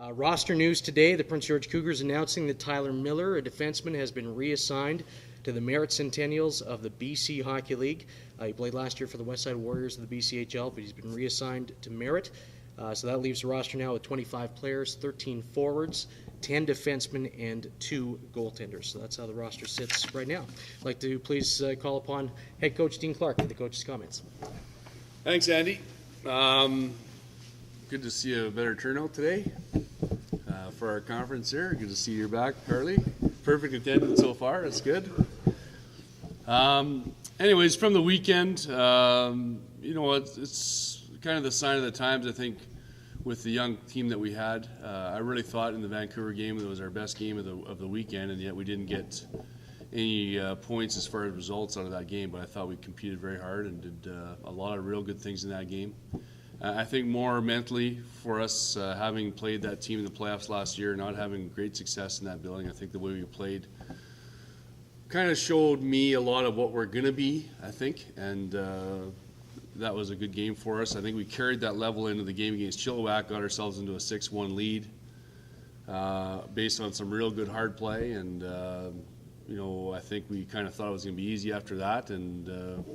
Roster news today, the Prince George Cougars announcing that Tyler Miller, a defenseman, has been reassigned to the Merit Centennials of the BC Hockey League. He played last year for the Westside Warriors of the BCHL, but he's been reassigned to Merit. So that leaves the roster now with 25 players, 13 forwards, 10 defensemen, and 2 goaltenders. So that's how the roster sits right now. I'd like to please call upon head coach Dean Clark for the coach's comments. Thanks, Andy. Good to see a better turnout today for our conference here. Good to see you're back, Carly. Perfect attendance so far. That's good. Anyways, from the weekend, it's kind of the sign of the times, I think, with the young team that we had. I really thought in the Vancouver game it was our best game of the weekend, and yet we didn't get any points as far as results out of that game, but I thought we competed very hard and did a lot of real good things in that game. I think more mentally for us, having played that team in the playoffs last year, not having great success in that building, I think the way we played kind of showed me a lot of what we're going to be, I think, and that was a good game for us. I think we carried that level into the game against Chilliwack, got ourselves into a 6-1 lead based on some real good hard play, and I think we kind of thought it was going to be easy after that, and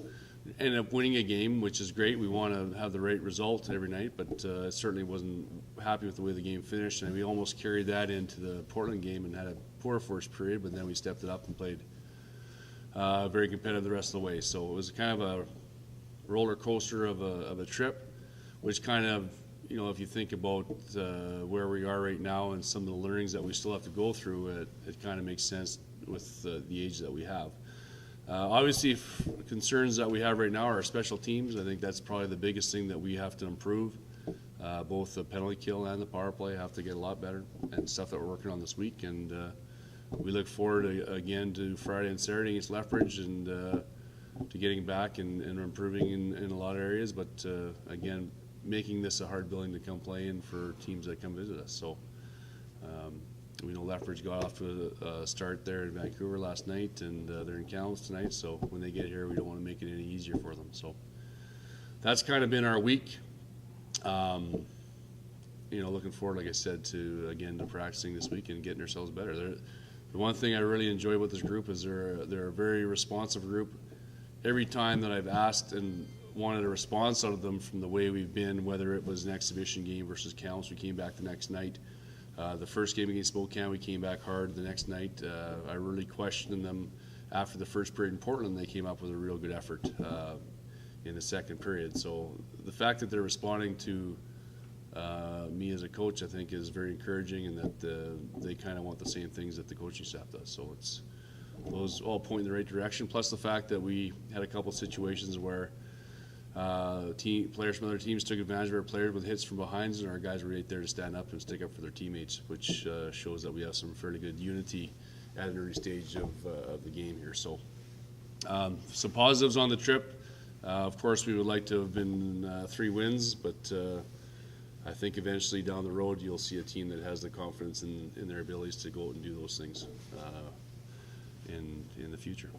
ended up winning a game, which is great. We want to have the right result every night, but certainly wasn't happy with the way the game finished, and we almost carried that into the Portland game and had a poor first period, but then we stepped it up and played very competitive the rest of the way. So it was kind of a roller coaster of a trip, which kind of, if you think about where we are right now and some of the learnings that we still have to go through, it kind of makes sense with the age that we have. Obviously, concerns that we have right now are our special teams. I think that's probably the biggest thing that we have to improve. Both the penalty kill and the power play have to get a lot better, and stuff that we're working on this week. And we look forward again to Friday and Saturday against Lethbridge and to getting back and improving in a lot of areas. But again, making this a hard building to come play in for teams that come visit us. So we know Lethbridge got off to a start there in Vancouver last night, and they're in Kamloops tonight. So when they get here, we don't want to make it any easier for them. So that's kind of been our week. Looking forward, like I said, to practicing this week and getting ourselves better. The one thing I really enjoy about this group is they're a very responsive group. Every time that I've asked and wanted a response out of them from the way we've been, whether it was an exhibition game versus Kamloops, we came back the next night. The first game against Spokane, we came back hard the next night. I really questioned them after the first period in Portland. They came up with a real good effort in the second period. So the fact that they're responding to me as a coach, I think, is very encouraging, and that they kind of want the same things that the coaching staff does. So those all point in the right direction, plus the fact that we had a couple situations where players from other teams took advantage of our players with hits from behind, and our guys were right there to stand up and stick up for their teammates, which shows that we have some fairly good unity at an early stage of the game here. So some positives on the trip. Of course, we would like to have been 3 wins, but I think eventually down the road you'll see a team that has the confidence in their abilities to go out and do those things in the future.